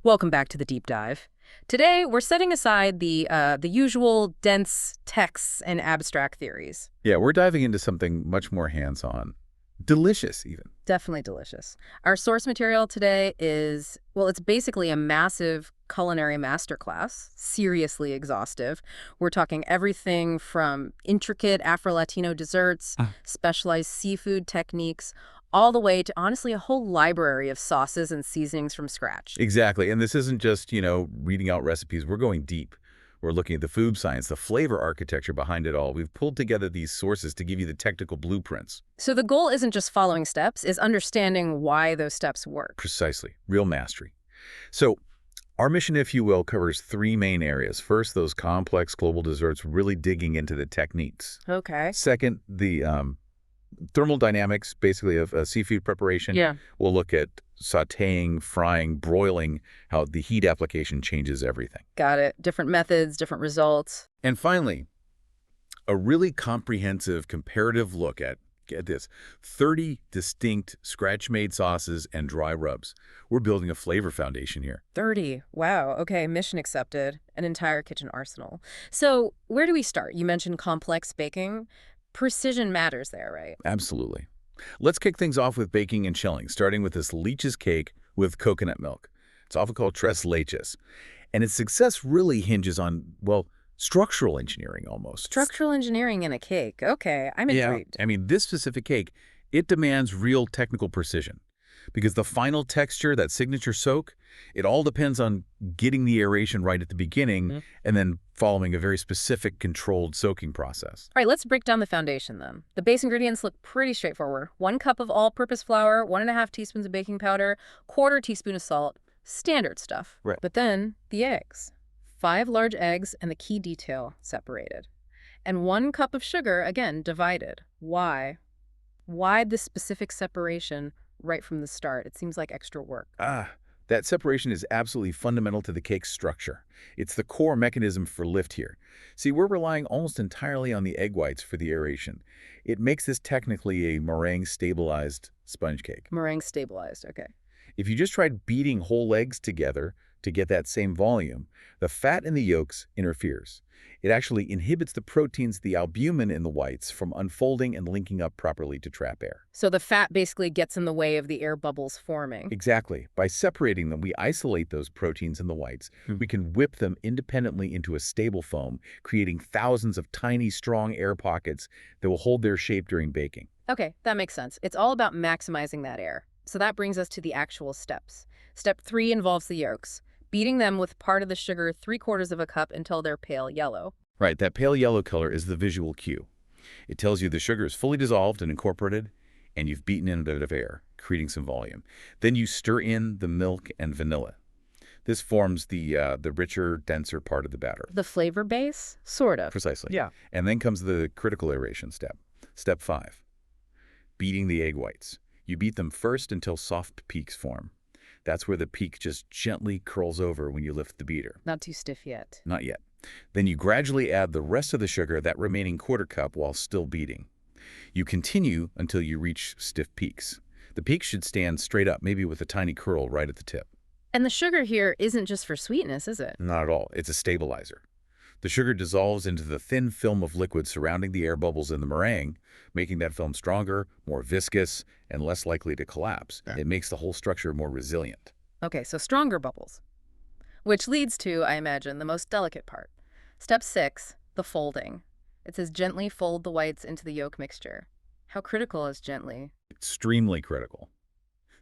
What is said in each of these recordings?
Welcome back to the deep dive. Today, we're setting aside the usual dense texts and abstract theories. Yeah, we're diving into something much more hands-on. Delicious, even. Definitely delicious. Our source material today is, well, it's basically a massive culinary masterclass, seriously exhaustive. We're talking everything from intricate Afro-Latino desserts, specialized seafood techniques, all the way to, honestly, a whole library of sauces and seasonings from scratch. Exactly. And this isn't just, reading out recipes. We're going deep. We're looking at the food science, the flavor architecture behind it all. We've pulled together these sources to give you the technical blueprints. So the goal isn't just following steps, is understanding why those steps work. Precisely. Real mastery. So our mission, if you will, covers three main areas. First, those complex global desserts, really digging into the techniques. Okay. Second, the thermal dynamics, basically, of seafood preparation. Yeah. We'll look at sautéing, frying, broiling, how the heat application changes everything. Got it. Different methods, different results. And finally, a really comprehensive comparative look at, get this, 30 distinct scratch-made sauces and dry rubs. We're building a flavor foundation here. 30. Wow. Okay. Mission accepted. An entire kitchen arsenal. So where do we start? You mentioned complex baking. Precision matters there, right? Absolutely. Let's kick things off with baking and chilling, starting with this leech's cake with coconut milk. It's often called tres leches. And its success really hinges on, well, structural engineering almost. Structural engineering in a cake. Okay. I'm intrigued. Yeah, I mean, this specific cake, it demands real technical precision. Because the final texture, that signature soak, it all depends on getting the aeration right at the beginning and then following a very specific controlled soaking process. All right, let's break down the foundation then. The base ingredients look pretty straightforward. 1 cup of all-purpose flour, 1.5 teaspoons of baking powder, 1/4 teaspoon of salt, standard stuff. Right. But then the eggs. 5 large eggs and the key detail separated. And 1 cup of sugar, again, divided. Why? Why this specific separation right from the start? It seems like extra work. That separation is absolutely fundamental to the cake's structure. It's the core mechanism for lift here. See, we're relying almost entirely on the egg whites for the aeration. It makes this technically a meringue-stabilized sponge cake. Meringue stabilized, okay. If you just tried beating whole eggs together to get that same volume, the fat in the yolks interferes. It actually inhibits the proteins, the albumin in the whites, from unfolding and linking up properly to trap air. So the fat basically gets in the way of the air bubbles forming. Exactly. By separating them, we isolate those proteins in the whites. We can whip them independently into a stable foam, creating thousands of tiny, strong air pockets that will hold their shape during baking. Okay, that makes sense. It's all about maximizing that air. So that brings us to the actual steps. Step 3 involves the yolks, beating them with part of the sugar 3/4 of a cup until they're pale yellow. Right, that pale yellow color is the visual cue. It tells you the sugar is fully dissolved and incorporated, and you've beaten in a bit of air, creating some volume. Then you stir in the milk and vanilla. This forms the richer, denser part of the batter. The flavor base? Sort of. Precisely. Yeah. And then comes the critical aeration step. Step 5, beating the egg whites. You beat them first until soft peaks form. That's where the peak just gently curls over when you lift the beater. Not too stiff yet. Not yet. Then you gradually add the rest of the sugar, that remaining 1/4 cup, while still beating. You continue until you reach stiff peaks. The peaks should stand straight up, maybe with a tiny curl right at the tip. And the sugar here isn't just for sweetness, is it? Not at all. It's a stabilizer. The sugar dissolves into the thin film of liquid surrounding the air bubbles in the meringue, making that film stronger, more viscous, and less likely to collapse. It makes the whole structure more resilient. Okay, so stronger bubbles. Which leads to, I imagine, the most delicate part. Step 6, the folding. It says gently fold the whites into the yolk mixture. How critical is gently? Extremely critical.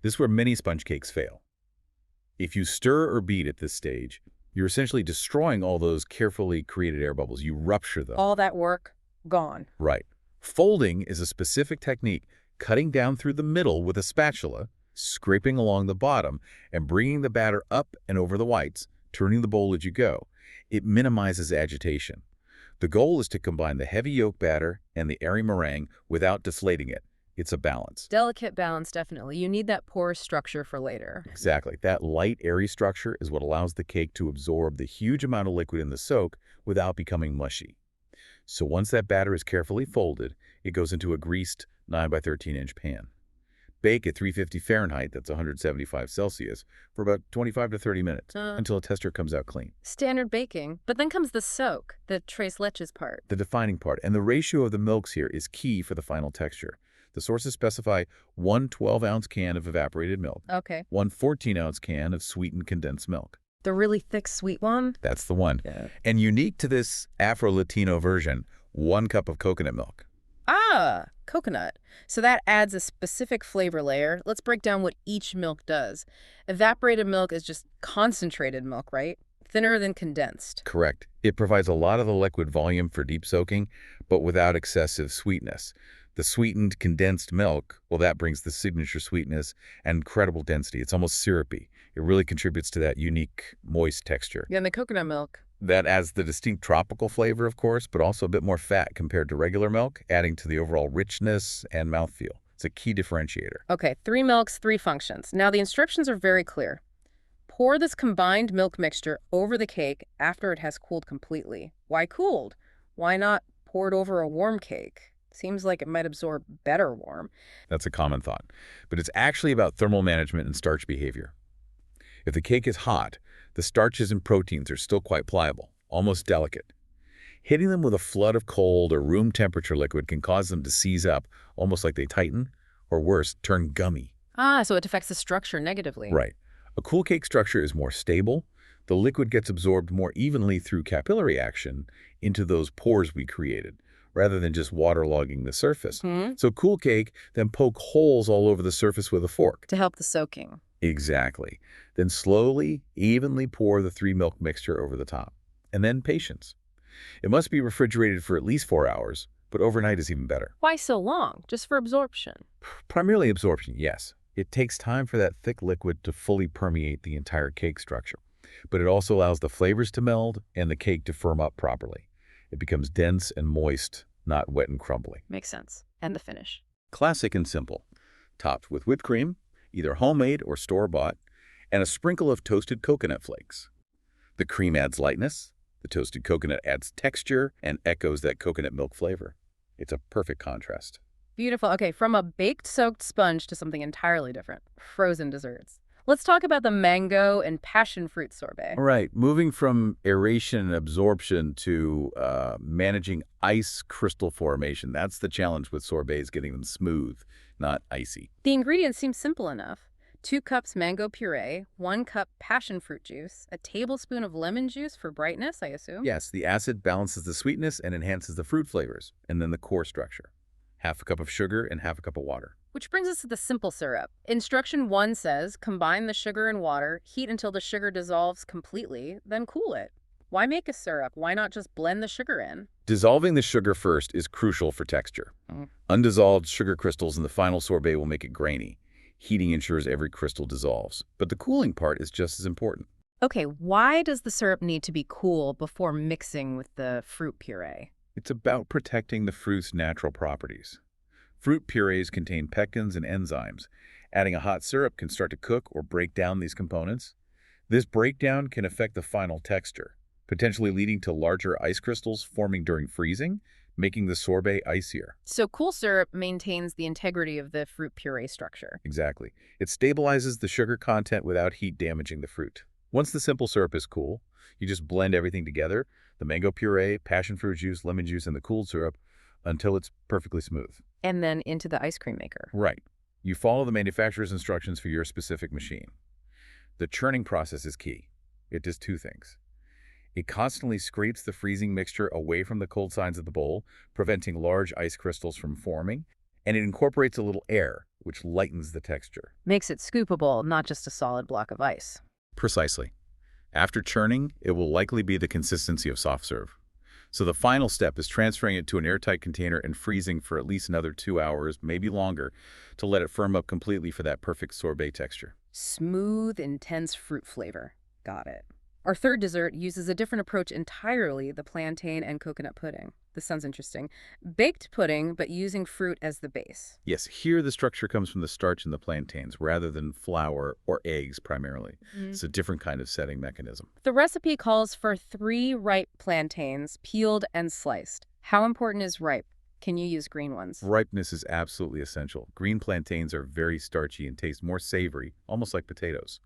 This is where many sponge cakes fail. If you stir or beat at this stage, you're essentially destroying all those carefully created air bubbles. You rupture them. All that work, gone. Right. Folding is a specific technique, cutting down through the middle with a spatula, scraping along the bottom, and bringing the batter up and over the whites, turning the bowl as you go. It minimizes agitation. The goal is to combine the heavy yolk batter and the airy meringue without deflating it. It's a balance. Delicate balance, definitely. You need that porous structure for later. Exactly. That light, airy structure is what allows the cake to absorb the huge amount of liquid in the soak without becoming mushy. So once that batter is carefully folded, it goes into a greased 9 by 13 inch pan. Bake at 350 Fahrenheit, that's 175 Celsius, for about 25 to 30 minutes until a texture comes out clean. Standard baking. But then comes the soak, the tres leches part. The defining part, and the ratio of the milks here is key for the final texture. The sources specify one 12-ounce can of evaporated milk, Okay. one 14-ounce can of sweetened condensed milk. The really thick, sweet one? That's the one. Yeah. And unique to this Afro-Latino version, 1 cup of coconut milk. Ah, coconut. So that adds a specific flavor layer. Let's break down what each milk does. Evaporated milk is just concentrated milk, right? Thinner than condensed. Correct. It provides a lot of the liquid volume for deep soaking, but without excessive sweetness. The sweetened condensed milk, well, that brings the signature sweetness and incredible density. It's almost syrupy. It really contributes to that unique, moist texture. Yeah, and the coconut milk. That adds the distinct tropical flavor, of course, but also a bit more fat compared to regular milk, adding to the overall richness and mouthfeel. It's a key differentiator. Okay, 3 milks, 3 functions. Now the instructions are very clear. Pour this combined milk mixture over the cake after it has cooled completely. Why cooled? Why not pour it over a warm cake? Seems like it might absorb better warm. That's a common thought. But it's actually about thermal management and starch behavior. If the cake is hot, the starches and proteins are still quite pliable, almost delicate. Hitting them with a flood of cold or room temperature liquid can cause them to seize up, almost like they tighten, or worse, turn gummy. Ah, so it affects the structure negatively. Right. A cool cake structure is more stable. The liquid gets absorbed more evenly through capillary action into those pores we created, rather than just waterlogging the surface. So cool cake, then poke holes all over the surface with a fork. To help the soaking. Exactly. Then slowly, evenly pour the 3 milk mixture over the top. And then patience. It must be refrigerated for at least 4 hours, but overnight is even better. Why so long? Just for absorption? Primarily absorption, yes. It takes time for that thick liquid to fully permeate the entire cake structure. But it also allows the flavors to meld and the cake to firm up properly. It becomes dense and moist, not wet and crumbly. Makes sense. And the finish. Classic and simple. Topped with whipped cream, either homemade or store-bought, and a sprinkle of toasted coconut flakes. The cream adds lightness, the toasted coconut adds texture, and echoes that coconut milk flavor. It's a perfect contrast. Beautiful. Okay, from a baked soaked sponge to something entirely different. Frozen desserts. Let's talk about the mango and passion fruit sorbet. All right, moving from aeration and absorption to managing ice crystal formation. That's the challenge with sorbets, getting them smooth, not icy. The ingredients seem simple enough. 2 cups mango puree, 1 cup passion fruit juice, a tablespoon of lemon juice for brightness, I assume? Yes, the acid balances the sweetness and enhances the fruit flavors, and then the core structure. 1/2 cup of sugar and 1/2 cup of water. Which brings us to the simple syrup. Instruction 1 says, combine the sugar and water, heat until the sugar dissolves completely, then cool it. Why make a syrup? Why not just blend the sugar in? Dissolving the sugar first is crucial for texture. Undissolved sugar crystals in the final sorbet will make it grainy. Heating ensures every crystal dissolves, but the cooling part is just as important. Okay, why does the syrup need to be cool before mixing with the fruit puree? It's about protecting the fruit's natural properties. Fruit purees contain pectins and enzymes. Adding a hot syrup can start to cook or break down these components. This breakdown can affect the final texture, potentially leading to larger ice crystals forming during freezing, making the sorbet icier. So cool syrup maintains the integrity of the fruit puree structure. Exactly. It stabilizes the sugar content without heat damaging the fruit. Once the simple syrup is cool, you just blend everything together, the mango puree, passion fruit juice, lemon juice, and the cooled syrup, until it's perfectly smooth. And then into the ice cream maker. Right. You follow the manufacturer's instructions for your specific machine. The churning process is key. It does 2 things. It constantly scrapes the freezing mixture away from the cold sides of the bowl, preventing large ice crystals from forming, and it incorporates a little air, which lightens the texture. Makes it scoopable, not just a solid block of ice. Precisely. After churning, it will likely be the consistency of soft serve. So the final step is transferring it to an airtight container and freezing for at least another 2 hours, maybe longer, to let it firm up completely for that perfect sorbet texture. Smooth, intense fruit flavor. Got it. Our third dessert uses a different approach entirely, the plantain and coconut pudding. This sounds interesting. Baked pudding, but using fruit as the base. Yes, here the structure comes from the starch in the plantains rather than flour or eggs primarily. It's a different kind of setting mechanism. The recipe calls for 3 ripe plantains, peeled and sliced. How important is ripe? Can you use green ones? Ripeness is absolutely essential. Green plantains are very starchy and taste more savory, almost like potatoes.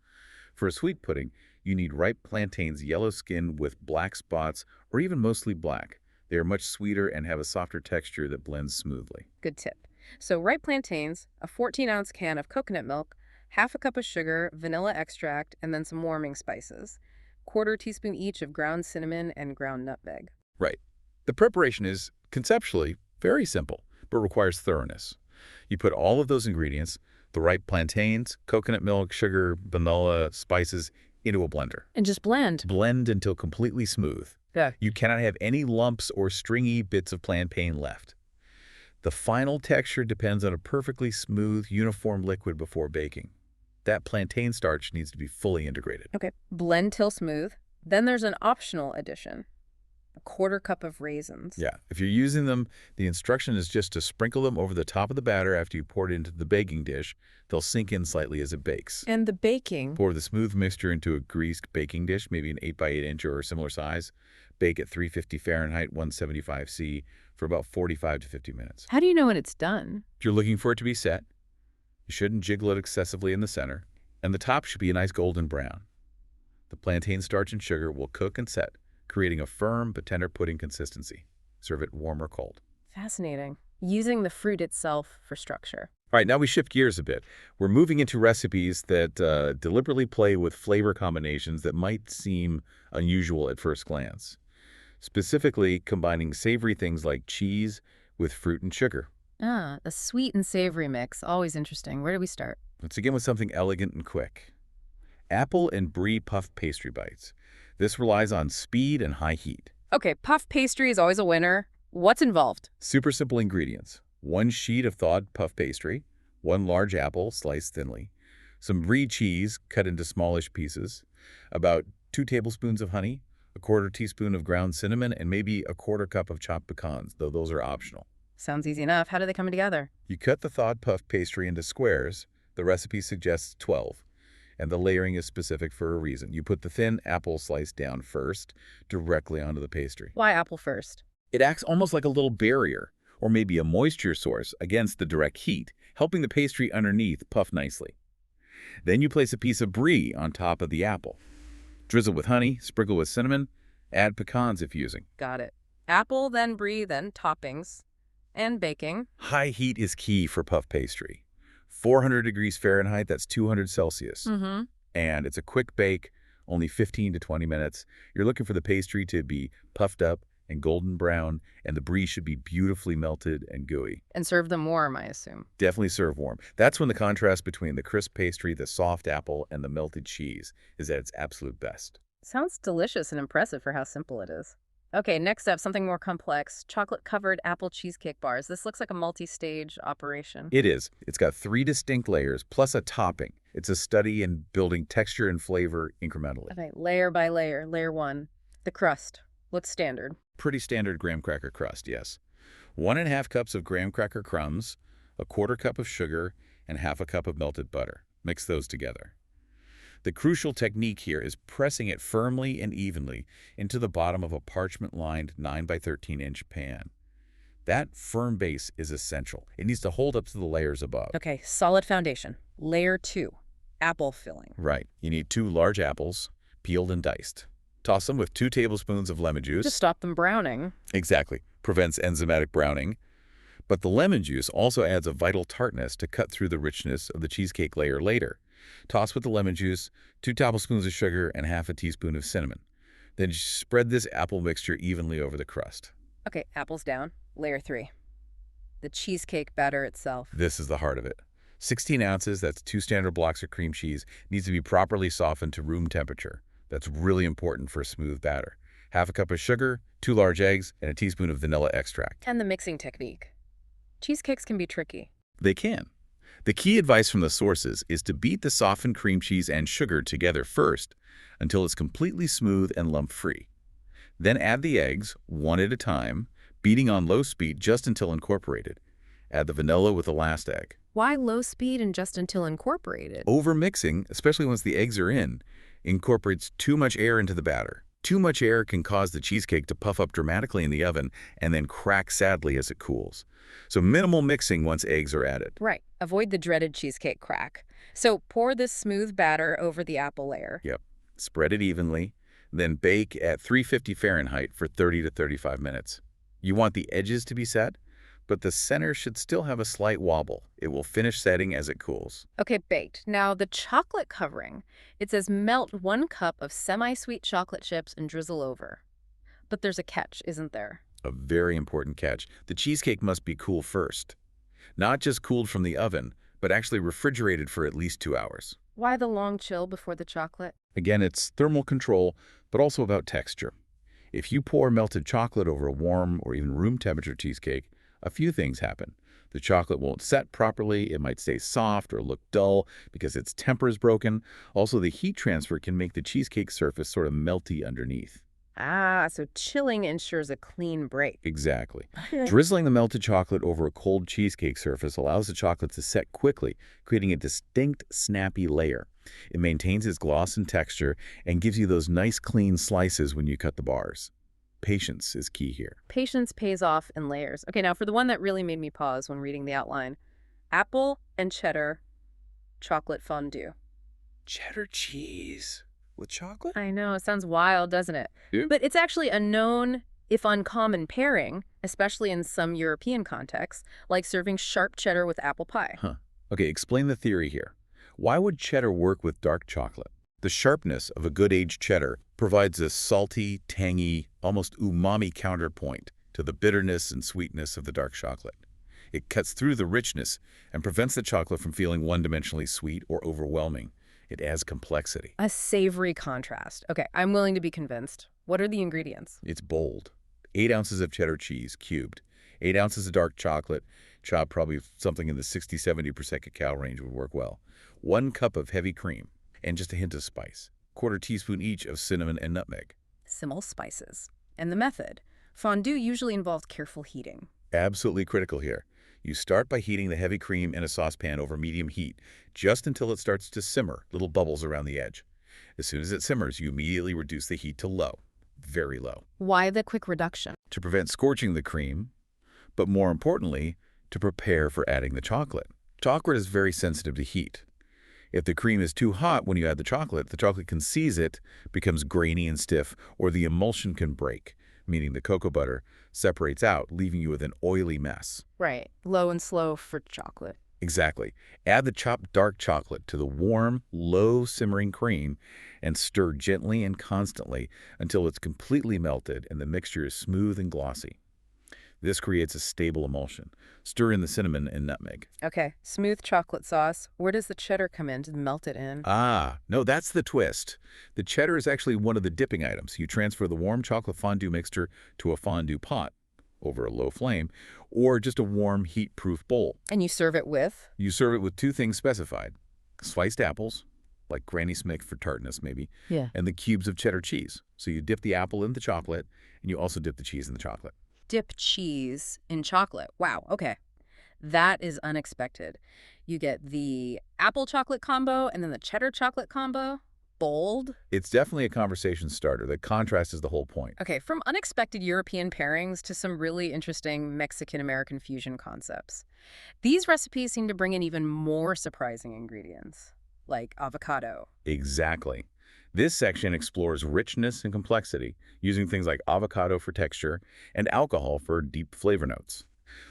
For a sweet pudding, you need ripe plantains, yellow skin with black spots, or even mostly black. They are much sweeter and have a softer texture that blends smoothly. Good tip. So ripe plantains, a 14-ounce can of coconut milk, half a cup of sugar, vanilla extract, and then some warming spices. Quarter teaspoon each of ground cinnamon and ground nutmeg. Right. The preparation is, conceptually, very simple, but requires thoroughness. You put all of those ingredients, the ripe plantains, coconut milk, sugar, vanilla, spices, into a blender. And just blend. Blend until completely smooth. Yeah. You cannot have any lumps or stringy bits of plantain left. The final texture depends on a perfectly smooth, uniform liquid before baking. That plantain starch needs to be fully integrated. Okay. Blend till smooth. Then there's an optional addition. A quarter cup of raisins. Yeah, if you're using them, the instruction is just to sprinkle them over the top of the batter after you pour it into the baking dish. They'll sink in slightly as it bakes. And the baking. Pour the smooth mixture into a greased baking dish, maybe an 8 by 8 inch or similar size. Bake at 350 Fahrenheit, 175 C for about 45 to 50 minutes. How do you know when it's done? If you're looking for it to be set, you shouldn't jiggle it excessively in the center, and the top should be a nice golden brown. The plantain starch and sugar will cook and set, creating a firm but tender pudding consistency. Serve it warm or cold. Fascinating. Using the fruit itself for structure. All right, now we shift gears a bit. We're moving into recipes that deliberately play with flavor combinations that might seem unusual at first glance. Specifically, combining savory things like cheese with fruit and sugar. Ah, a sweet and savory mix. Always interesting. Where do we start? Let's begin with something elegant and quick. Apple and brie puff pastry bites. This relies on speed and high heat. Okay, puff pastry is always a winner. What's involved? Super simple ingredients. 1 sheet of thawed puff pastry, 1 large apple sliced thinly, some brie cheese cut into smallish pieces, about 2 tablespoons of honey, a quarter teaspoon of ground cinnamon, and maybe a quarter cup of chopped pecans, though those are optional. Sounds easy enough. How do they come together? You cut the thawed puff pastry into squares. The recipe suggests 12, and the layering is specific for a reason. You put the thin apple slice down first, directly onto the pastry. Why apple first? It acts almost like a little barrier, or maybe a moisture source against the direct heat, helping the pastry underneath puff nicely. Then you place a piece of brie on top of the apple. Drizzle with honey, sprinkle with cinnamon, add pecans if using. Got it. Apple, then brie, then toppings. And baking. High heat is key for puff pastry. 400 degrees Fahrenheit, that's 200 Celsius. Mm-hmm. And it's a quick bake, only 15 to 20 minutes. You're looking for the pastry to be puffed up and golden brown, and the brie should be beautifully melted and gooey. And serve them warm, I assume. Definitely serve warm. That's when the contrast between the crisp pastry, the soft apple, and the melted cheese is at its absolute best. Sounds delicious and impressive for how simple it is. Okay, next up, something more complex. Chocolate-covered apple cheesecake bars. This looks like a multi-stage operation. It is. It's got 3 distinct layers, plus a topping. It's a study in building texture and flavor incrementally. Okay, layer by layer. Layer 1. The crust. Looks standard. Pretty standard graham cracker crust, yes. 1½ cups of graham cracker crumbs, a quarter cup of sugar, and half a cup of melted butter. Mix those together. The crucial technique here is pressing it firmly and evenly into the bottom of a parchment-lined 9 by 13 inch pan. That firm base is essential. It needs to hold up to the layers above. Okay, solid foundation. Layer 2. Apple filling. Right. You need 2 large apples, peeled and diced. Toss them with 2 tablespoons of lemon juice. To stop them browning. Exactly. Prevents enzymatic browning. But the lemon juice also adds a vital tartness to cut through the richness of the cheesecake layer later. Toss with the lemon juice, 2 tablespoons of sugar, and half a teaspoon of cinnamon. Then spread this apple mixture evenly over the crust. Okay, apples down. Layer 3. The cheesecake batter itself. This is the heart of it. 16 ounces, that's 2 standard blocks of cream cheese, needs to be properly softened to room temperature. That's really important for a smooth batter. Half a cup of sugar, 2 large eggs, and a teaspoon of vanilla extract. And the mixing technique. Cheesecakes can be tricky. They can. The key advice from the sources is to beat the softened cream cheese and sugar together first until it's completely smooth and lump-free. Then add the eggs, one at a time, beating on low speed just until incorporated. Add the vanilla with the last egg. Why low speed and just until incorporated? Over-mixing, especially once the eggs are in, incorporates too much air into the batter. Too much air can cause the cheesecake to puff up dramatically in the oven and then crack sadly as it cools. So minimal mixing once eggs are added. Right. Avoid the dreaded cheesecake crack. So pour this smooth batter over the apple layer. Yep. Spread it evenly, then bake at 350 Fahrenheit for 30 to 35 minutes. You want the edges to be set, but the center should still have a slight wobble. It will finish setting as it cools. Okay, baked. Now, the chocolate covering. It says melt 1 cup of semi-sweet chocolate chips and drizzle over. But there's a catch, isn't there? A very important catch. The cheesecake must be cool first. Not just cooled from the oven, but actually refrigerated for at least 2 hours. Why the long chill before the chocolate? Again, it's thermal control, but also about texture. If you pour melted chocolate over a warm or even room temperature cheesecake, a few things happen. The chocolate won't set properly, it might stay soft or look dull because its temper is broken. Also, the heat transfer can make the cheesecake surface sort of melty underneath. Ah, so chilling ensures a clean break. Exactly. Drizzling the melted chocolate over a cold cheesecake surface allows the chocolate to set quickly, creating a distinct, snappy layer. It maintains its gloss and texture and gives you those nice, clean slices when you cut the bars. Patience is key here. Patience pays off in layers. Okay, now for the one that really made me pause when reading the outline. Apple and cheddar chocolate fondue. Cheddar cheese with chocolate? I know, it sounds wild, doesn't it? Yeah. But it's actually a known, if uncommon, pairing, especially in some European contexts, like serving sharp cheddar with apple pie. Huh. Okay, explain the theory here. Why would cheddar work with dark chocolate? The sharpness of a good aged cheddar provides a salty, tangy, almost umami counterpoint to the bitterness and sweetness of the dark chocolate. It cuts through the richness and prevents the chocolate from feeling one-dimensionally sweet or overwhelming. It adds complexity. A savory contrast. Okay, I'm willing to be convinced. What are the ingredients? It's bold. 8 ounces of cheddar cheese, cubed. 8 ounces of dark chocolate, chopped probably something in the 60–70% cacao range would work well. 1 cup of heavy cream, and just a hint of spice. 1/4 teaspoon each of cinnamon and nutmeg. Simple spices. And the method. Fondue usually involves careful heating. Absolutely critical here. You start by heating the heavy cream in a saucepan over medium heat, just until it starts to simmer, little bubbles around the edge. As soon as it simmers, you immediately reduce the heat to low, very low. Why the quick reduction? To prevent scorching the cream, but more importantly, to prepare for adding the chocolate. Chocolate is very sensitive to heat. If the cream is too hot when you add the chocolate can seize it, becomes grainy and stiff, or the emulsion can break, meaning the cocoa butter separates out, leaving you with an oily mess. Right. Low and slow for chocolate. Exactly. Add the chopped dark chocolate to the warm, low simmering cream and stir gently and constantly until it's completely melted and the mixture is smooth and glossy. This creates a stable emulsion. Stir in the cinnamon and nutmeg. Okay, smooth chocolate sauce. Where does the cheddar come in to melt it in? Ah, no, that's the twist. The cheddar is actually one of the dipping items. You transfer the warm chocolate fondue mixture to a fondue pot over a low flame, or just a warm, heat-proof bowl. And you serve it with? You serve it with 2 things specified. Sliced apples, like Granny Smith for tartness maybe, Yeah. and the cubes of cheddar cheese. So you dip the apple in the chocolate, and you also dip the cheese in the chocolate. Dip cheese in chocolate. Wow, okay. That is unexpected. You get the apple chocolate combo and then the cheddar chocolate combo. Bold. It's definitely a conversation starter. The contrast is the whole point. Okay, from unexpected European pairings to some really interesting Mexican-American fusion concepts. These recipes seem to bring in even more surprising ingredients, like avocado. Exactly. This section explores richness and complexity, using things like avocado for texture and alcohol for deep flavor notes.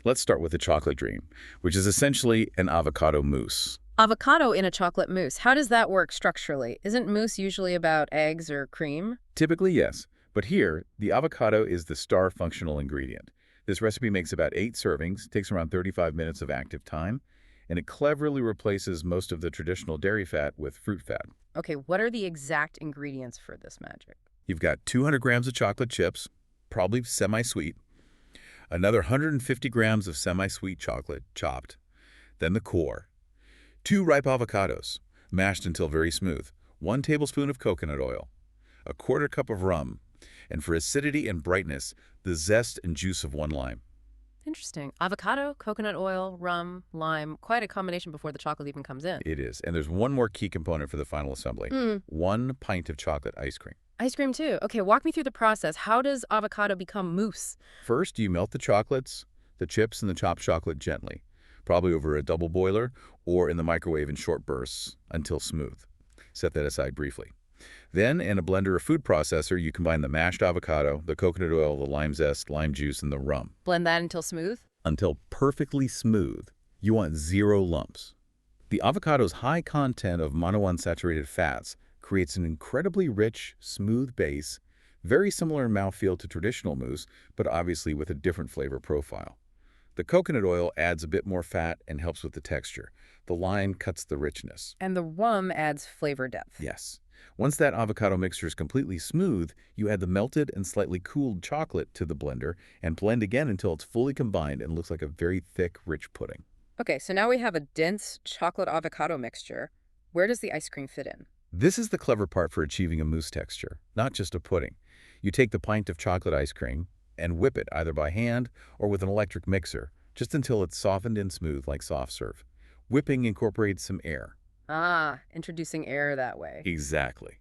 Let's start with the chocolate dream, which is essentially an avocado mousse. Avocado in a chocolate mousse. How does that work structurally? Isn't mousse usually about eggs or cream? Typically, yes, but here, the avocado is the star functional ingredient. This recipe makes about 8 servings, takes around 35 minutes of active time, and it cleverly replaces most of the traditional dairy fat with fruit fat. Okay, what are the exact ingredients for this magic? You've got 200 grams of chocolate chips, probably semi-sweet, another 150 grams of semi-sweet chocolate, chopped, then the core, 2 ripe avocados, mashed until very smooth, 1 tablespoon of coconut oil, a 1/4 cup of rum, and for acidity and brightness, the zest and juice of 1 lime. Interesting. Avocado, coconut oil, rum, lime. Quite a combination before the chocolate even comes in. It is. And there's one more key component for the final assembly. 1 pint of chocolate ice cream. Ice cream too. Okay, walk me through the process. How does avocado become mousse? First, you melt the chocolates, the chips, and the chopped chocolate gently, probably over a double boiler or in the microwave in short bursts until smooth. Set that aside briefly. Then, in a blender or food processor, you combine the mashed avocado, the coconut oil, the lime zest, lime juice, and the rum Blend that until smooth? until perfectly smooth. You want zero lumps. The avocado's high content of monounsaturated fats creates an incredibly rich, smooth base, very similar in mouthfeel to traditional mousse, but obviously with a different flavor profile. The coconut oil adds a bit more fat and helps with the texture. The lime cuts the richness. And the rum adds flavor depth. Yes. Once that avocado mixture is completely smooth, you add the melted and slightly cooled chocolate to the blender and blend again until it's fully combined and looks like a very thick, rich pudding. Okay, so now we have a dense chocolate avocado mixture. Where does the ice cream fit in? This is the clever part for achieving a mousse texture, not just a pudding. You take the pint of chocolate ice cream and whip it either by hand or with an electric mixer, just until it's softened and smooth like soft serve. Whipping incorporates some air. Ah, introducing air that way. Exactly.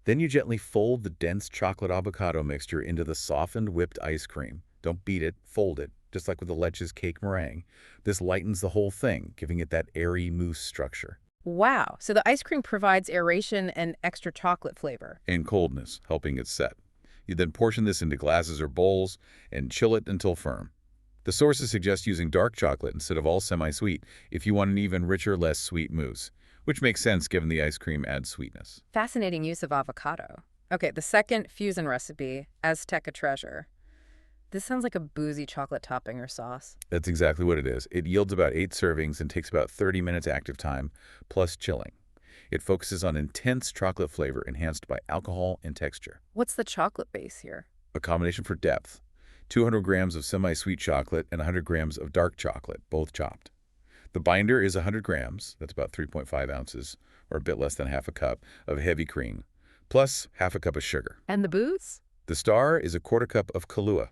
Then you gently fold the dense chocolate avocado mixture into the softened whipped ice cream. Don't beat it, fold it, just like with the Leche's cake meringue. This lightens the whole thing, giving it that airy mousse structure. Wow, so the ice cream provides aeration and extra chocolate flavor. And coldness, helping it set. You then portion this into glasses or bowls and chill it until firm. The sources suggest using dark chocolate instead of all semi-sweet if you want an even richer, less sweet mousse, which makes sense given the ice cream adds sweetness. Fascinating use of avocado. Okay, the second fusion recipe, Azteca Treasure. This sounds like a boozy chocolate topping or sauce. That's exactly what it is. It yields about 8 servings and takes about 30 minutes active time, plus chilling. It focuses on intense chocolate flavor enhanced by alcohol and texture. What's the chocolate base here? A combination for depth. 200 grams of semi-sweet chocolate and 100 grams of dark chocolate, both chopped. The binder is 100 grams, that's about 3.5 ounces, or a bit less than half a cup, of heavy cream, plus half a cup of sugar. And the booze? The star is a quarter cup of Kahlua.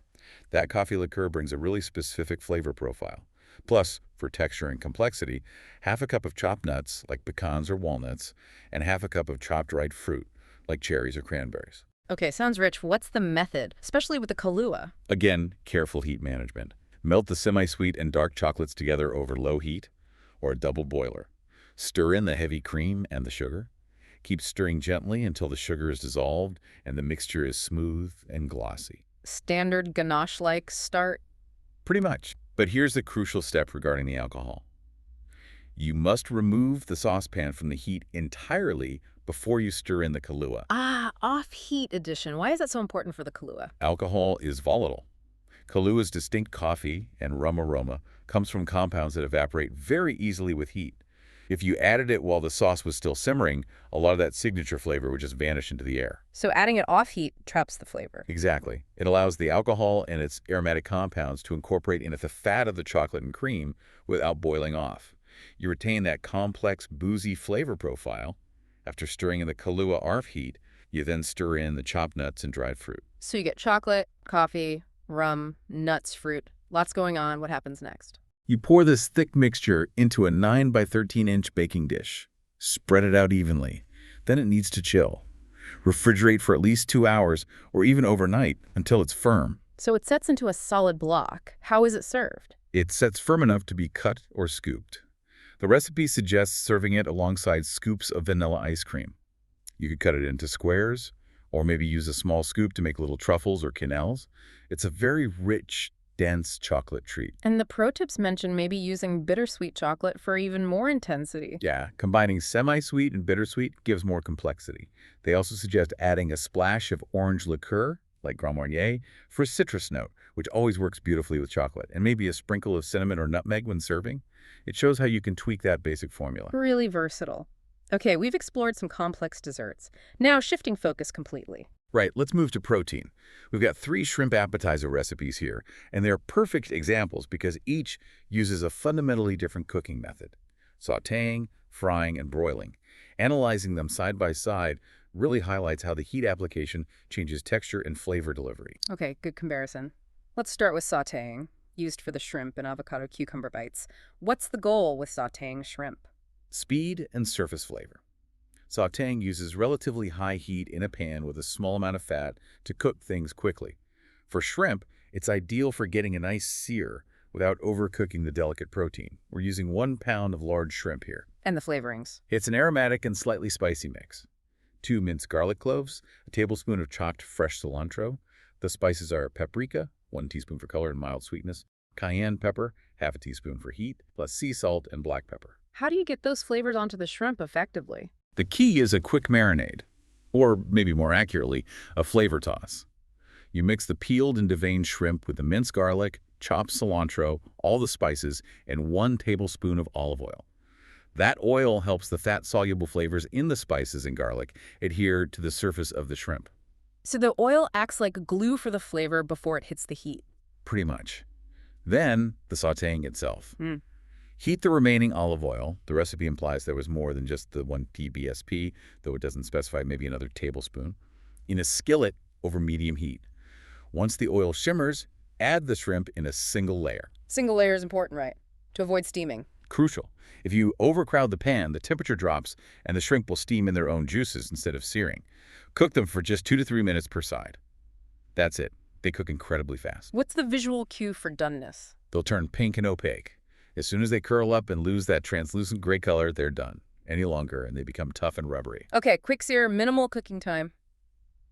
That coffee liqueur brings a really specific flavor profile. Plus, for texture and complexity, half a cup of chopped nuts, like pecans or walnuts, and half a cup of chopped dried fruit, like cherries or cranberries. Okay, sounds rich. What's the method, especially with the Kahlua? Again, careful heat management. Melt the semi-sweet and dark chocolates together over low heat or a double boiler. Stir in the heavy cream and the sugar. Keep stirring gently until the sugar is dissolved and the mixture is smooth and glossy. Standard ganache-like start? Pretty much. But here's the crucial step regarding the alcohol. You must remove the saucepan from the heat entirely before you stir in the Kahlua. Ah, off-heat addition. Why is that so important for the Kahlua? Alcohol is volatile. Kahlua's distinct coffee and rum aroma comes from compounds that evaporate very easily with heat. If you added it while the sauce was still simmering, a lot of that signature flavor would just vanish into the air. So adding it off-heat traps the flavor. Exactly. It allows the alcohol and its aromatic compounds to incorporate into the fat of the chocolate and cream without boiling off. You retain that complex, boozy flavor profile. After stirring in the Kahlua off-heat, you then stir in the chopped nuts and dried fruit. So you get chocolate, coffee, rum, nuts, fruit. Lots going on. What happens next? You pour this thick mixture into a 9 by 13-inch baking dish. Spread it out evenly. Then it needs to chill. Refrigerate for at least 2 hours or even overnight until it's firm. So it sets into a solid block. How is it served? It sets firm enough to be cut or scooped. The recipe suggests serving it alongside scoops of vanilla ice cream. You could cut it into squares, or maybe use a small scoop to make little truffles or quenelles. It's a very rich, dense chocolate treat. And the pro tips mention maybe using bittersweet chocolate for even more intensity. Yeah, combining semi-sweet and bittersweet gives more complexity. They also suggest adding a splash of orange liqueur, like Grand Marnier, for a citrus note, which always works beautifully with chocolate, and maybe a sprinkle of cinnamon or nutmeg when serving. It shows how you can tweak that basic formula. Really versatile. Okay, we've explored some complex desserts. Now shifting focus completely. Right, let's move to protein. We've got 3 shrimp appetizer recipes here, and they're perfect examples because each uses a fundamentally different cooking method. Sautéing, frying, and broiling. Analyzing them side by side really highlights how the heat application changes texture and flavor delivery. Okay, good comparison. Let's start with sautéing, used for the shrimp and avocado cucumber bites. What's the goal with sautéing shrimp? Speed and surface flavor. Sautéing uses relatively high heat in a pan with a small amount of fat to cook things quickly. For shrimp, it's ideal for getting a nice sear without overcooking the delicate protein. We're using 1 pound of large shrimp here. And the flavorings. It's an aromatic and slightly spicy mix. 2 minced garlic cloves, a tablespoon of chopped fresh cilantro. The spices are paprika, 1 teaspoon for color and mild sweetness, cayenne pepper, half a teaspoon for heat, plus sea salt and black pepper. How do you get those flavors onto the shrimp effectively? The key is a quick marinade, or maybe more accurately, a flavor toss. You mix the peeled and deveined shrimp with the minced garlic, chopped cilantro, all the spices, and 1 tablespoon of olive oil. That oil helps the fat-soluble flavors in the spices and garlic adhere to the surface of the shrimp. So the oil acts like glue for the flavor before it hits the heat. Pretty much. Then, the sautéing itself. Mm. Heat the remaining olive oil. The recipe implies there was more than just the 1 TBSP, though it doesn't specify maybe another tablespoon, in a skillet over medium heat. Once the oil shimmers, add the shrimp in a single layer. Single layer is important, right? To avoid steaming. Crucial. If you overcrowd the pan, the temperature drops and the shrimp will steam in their own juices instead of searing. Cook them for just 2 to 3 minutes per side. That's it. They cook incredibly fast. What's the visual cue for doneness? They'll turn pink and opaque. As soon as they curl up and lose that translucent gray color, they're done. Any longer, and they become tough and rubbery. Okay, quick sear, minimal cooking time,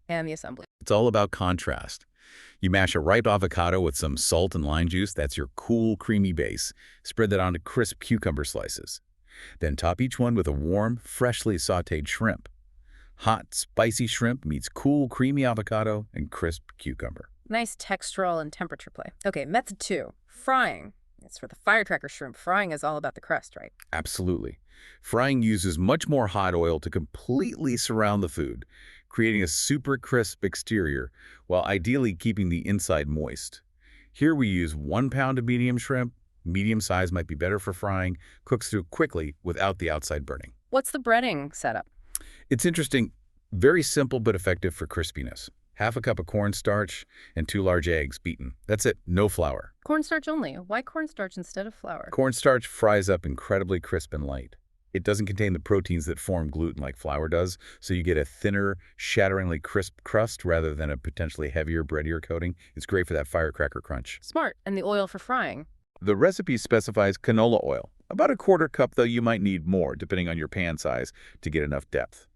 and the assembly. It's all about contrast. You mash a ripe avocado with some salt and lime juice. That's your cool, creamy base. Spread that onto crisp cucumber slices. Then top each one with a warm, freshly sautéed shrimp. Hot, spicy shrimp meets cool, creamy avocado and crisp cucumber. Nice textural and temperature play. Okay, method 2, frying. It's for the firecracker shrimp. Frying is all about the crust, right? Absolutely. Frying uses much more hot oil to completely surround the food, creating a super crisp exterior while ideally keeping the inside moist. Here we use 1 pound of medium shrimp. Medium size might be better for frying. Cooks through quickly without the outside burning. What's the breading setup? It's interesting, very simple but effective for crispiness. Half a cup of cornstarch and 2 large eggs beaten. That's it, no flour. Cornstarch only. Why cornstarch instead of flour? Cornstarch fries up incredibly crisp and light. It doesn't contain the proteins that form gluten like flour does, so you get a thinner, shatteringly crisp crust rather than a potentially heavier, breadier coating. It's great for that firecracker crunch. Smart. And the oil for frying? The recipe specifies canola oil. About a 1/4 cup, though you might need more, depending on your pan size, to get enough depth.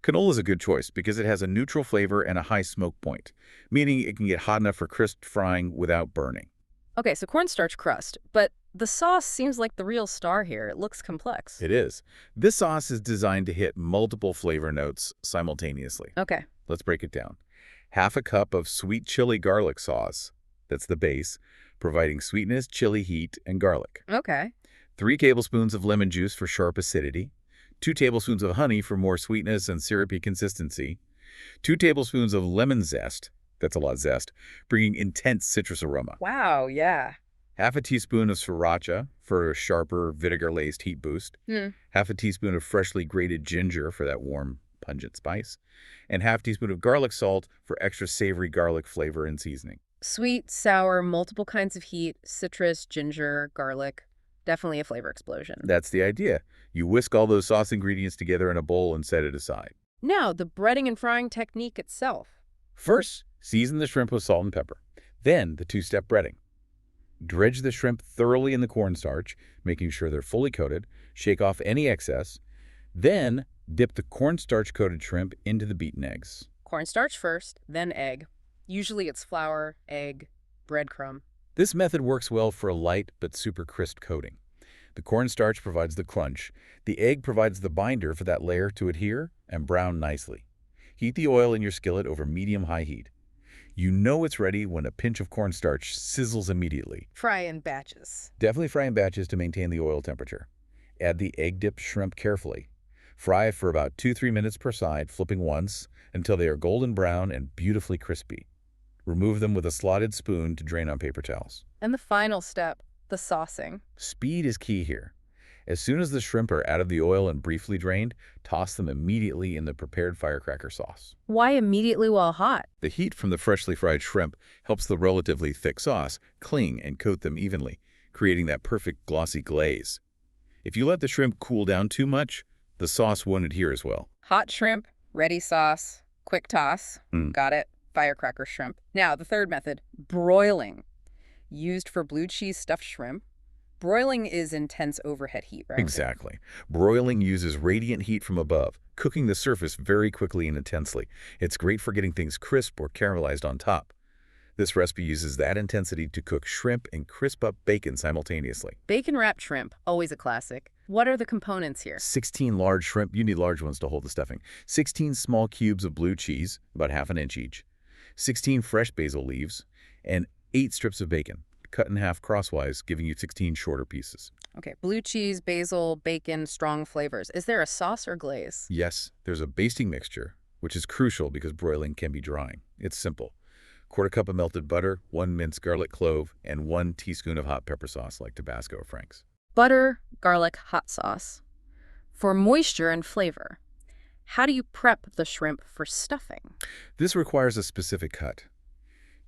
Canola is a good choice because it has a neutral flavor and a high smoke point, meaning it can get hot enough for crisp frying without burning. Okay, so cornstarch crust, but the sauce seems like the real star here. It looks complex. It is. This sauce is designed to hit multiple flavor notes simultaneously. Okay. Let's break it down. Half a cup of sweet chili garlic sauce. That's the base, providing sweetness, chili heat, and garlic. Okay. 3 tablespoons of lemon juice for sharp acidity. 2 tablespoons of honey for more sweetness and syrupy consistency. 2 tablespoons of lemon zest. That's a lot of zest, bringing intense citrus aroma. Wow, yeah. Half a teaspoon of sriracha for a sharper, vinegar-laced heat boost. Half a teaspoon of freshly grated ginger for that warm, pungent spice. And half teaspoon of garlic salt for extra savory garlic flavor and seasoning. Sweet, sour, multiple kinds of heat, citrus, ginger, garlic. Definitely a flavor explosion. That's the idea. You whisk all those sauce ingredients together in a bowl and set it aside. Now, the breading and frying technique itself. First, season the shrimp with salt and pepper. Then, the 2-step breading. Dredge the shrimp thoroughly in the cornstarch, making sure they're fully coated. Shake off any excess. Then, dip the cornstarch-coated shrimp into the beaten eggs. Cornstarch first, then egg. Usually it's flour, egg, breadcrumb. This method works well for a light but super crisp coating. The cornstarch provides the crunch. The egg provides the binder for that layer to adhere and brown nicely. Heat the oil in your skillet over medium-high heat. You know it's ready when a pinch of cornstarch sizzles immediately. Fry in batches. Definitely fry in batches to maintain the oil temperature. Add the egg-dipped shrimp carefully. Fry for about 2-3 minutes per side, flipping once, until they are golden brown and beautifully crispy. Remove them with a slotted spoon to drain on paper towels. And the final step, the saucing. Speed is key here. As soon as the shrimp are out of the oil and briefly drained, toss them immediately in the prepared firecracker sauce. Why immediately while hot? The heat from the freshly fried shrimp helps the relatively thick sauce cling and coat them evenly, creating that perfect glossy glaze. If you let the shrimp cool down too much, the sauce won't adhere as well. Hot shrimp, ready sauce, quick toss. Mm, Got it. Firecracker shrimp. Now, the third method, broiling, used for blue cheese stuffed shrimp. Broiling is intense overhead heat, right? exactly. Broiling uses radiant heat from above, cooking the surface very quickly and intensely. It's great for getting things crisp or caramelized on top. This recipe uses that intensity to cook shrimp and crisp up bacon simultaneously. Bacon wrapped shrimp, always a classic. What are the components here? 16 large shrimp, you need large ones to hold the stuffing. 16 small cubes of blue cheese, about ½ inch each. 16 fresh basil leaves, and 8 strips of bacon, cut in half crosswise, giving you 16 shorter pieces. Okay, blue cheese, basil, bacon, strong flavors. Is there a sauce or glaze? Yes, there's a basting mixture, which is crucial because broiling can be drying. It's simple. Quarter cup of melted butter, 1 minced garlic clove, and 1 teaspoon of hot pepper sauce like Tabasco or Frank's. Butter, garlic, hot sauce. For moisture and flavor, how do you prep the shrimp for stuffing? This requires a specific cut.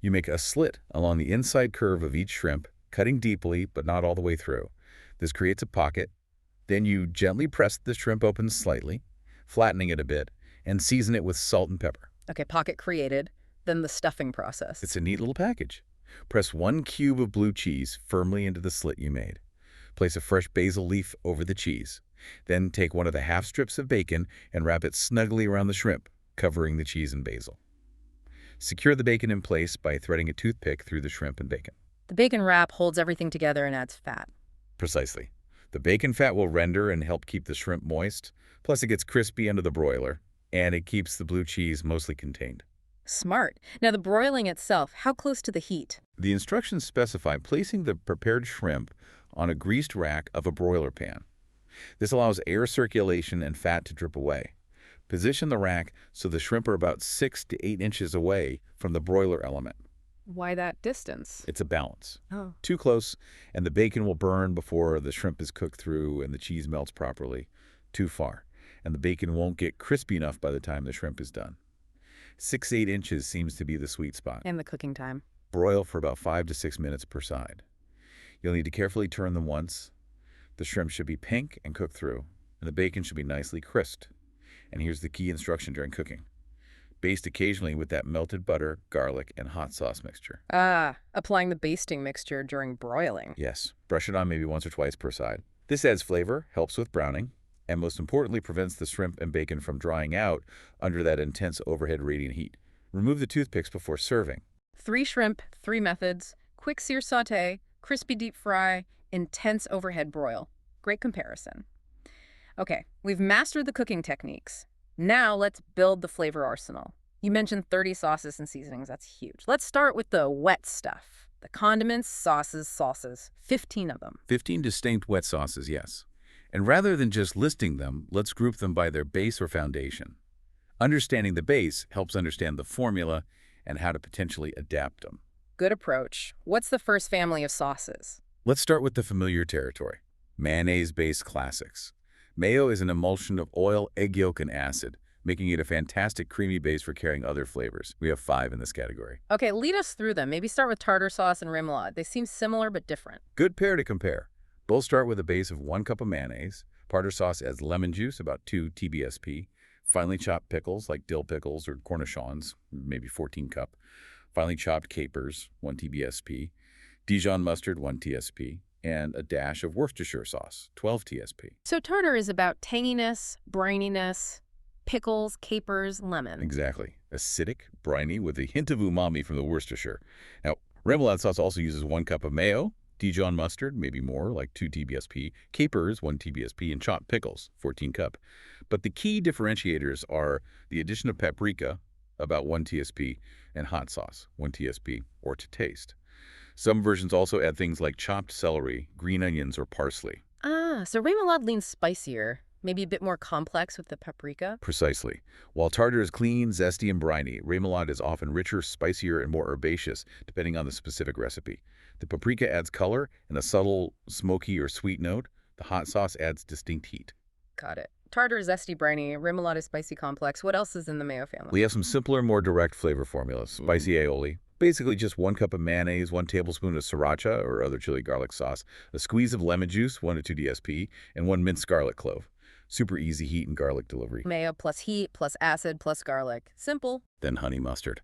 You make a slit along the inside curve of each shrimp, cutting deeply but not all the way through. This creates a pocket. Then you gently press the shrimp open slightly, flattening it a bit, and season it with salt and pepper. Okay, pocket created, then the stuffing process. It's a neat little package. Press 1 cube of blue cheese firmly into the slit you made. Place a fresh basil leaf over the cheese. Then take one of the half strips of bacon and wrap it snugly around the shrimp, covering the cheese and basil. Secure the bacon in place by threading a toothpick through the shrimp and bacon. The bacon wrap holds everything together and adds fat. Precisely. The bacon fat will render and help keep the shrimp moist, plus it gets crispy under the broiler, and it keeps the blue cheese mostly contained. Smart. Now the broiling itself, how close to the heat? The instructions specify placing the prepared shrimp on a greased rack of a broiler pan. This allows air circulation and fat to drip away. Position the rack so the shrimp are about 6 to 8 inches away from the broiler element. Why that distance? It's a balance. Oh. Too close, and the bacon will burn before the shrimp is cooked through and the cheese melts properly. Too far, and the bacon won't get crispy enough by the time the shrimp is done. 6 to 8 inches seems to be the sweet spot. And the cooking time? Broil for about 5 to 6 minutes per side. You'll need to carefully turn them once. The shrimp should be pink and cooked through, and the bacon should be nicely crisped. And here's the key instruction during cooking. Baste occasionally with that melted butter, garlic, and hot sauce mixture. Ah, applying the basting mixture during broiling. Yes, brush it on maybe once or twice per side. This adds flavor, helps with browning, and most importantly prevents the shrimp and bacon from drying out under that intense overhead radiant heat. Remove the toothpicks before serving. 3 shrimp, 3 methods, quick sear saute, crispy deep fry, intense overhead broil. Great comparison. Okay, we've mastered the cooking techniques. Now let's build the flavor arsenal. You mentioned 30 sauces and seasonings. That's huge. Let's start with the wet stuff. The condiments, sauces, salsas. 15 of them. 15 distinct wet sauces, yes. And rather than just listing them, let's group them by their base or foundation. Understanding the base helps understand the formula and how to potentially adapt them. Good approach. What's the first family of sauces? Let's start with the familiar territory. Mayonnaise-based classics. Mayo is an emulsion of oil, egg yolk, and acid, making it a fantastic creamy base for carrying other flavors. We have 5 in this category. Okay, lead us through them. Maybe start with tartar sauce and remoulade. They seem similar but different. Good pair to compare. Both start with a base of 1 cup of mayonnaise. Tartar sauce adds lemon juice, about 2 TBSP. Finely chopped pickles, like dill pickles or cornichons, maybe 14 cup. Finely chopped capers, 1 TBSP. Dijon mustard, 1 TSP. And a dash of Worcestershire sauce, 12 TSP. So tartar is about tanginess, brininess, pickles, capers, lemon. Exactly. Acidic, briny, with a hint of umami from the Worcestershire. Now, remoulade sauce also uses 1 cup of mayo, Dijon mustard, maybe more, like 2 TBSP, capers, 1 TBSP, and chopped pickles, 14 cup. But the key differentiators are the addition of paprika, about 1 TSP, and hot sauce, 1 TSP, or to taste. Some versions also add things like chopped celery, green onions, or parsley. Ah, so remoulade leans spicier, maybe a bit more complex with the paprika. Precisely. While tartar is clean, zesty, and briny, remoulade is often richer, spicier, and more herbaceous, depending on the specific recipe. The paprika adds color and a subtle smoky or sweet note. The hot sauce adds distinct heat. Got it. Tartar is zesty, briny, remoulade is spicy, complex. What else is in the mayo family? We have some simpler, more direct flavor formulas. Spicy aioli. Basically just 1 cup of mayonnaise, 1 tablespoon of sriracha or other chili garlic sauce, a squeeze of lemon juice, 1 to 2 DSP, and 1 minced garlic clove. Super easy heat and garlic delivery. Mayo plus heat plus acid plus garlic. Simple. Then honey mustard.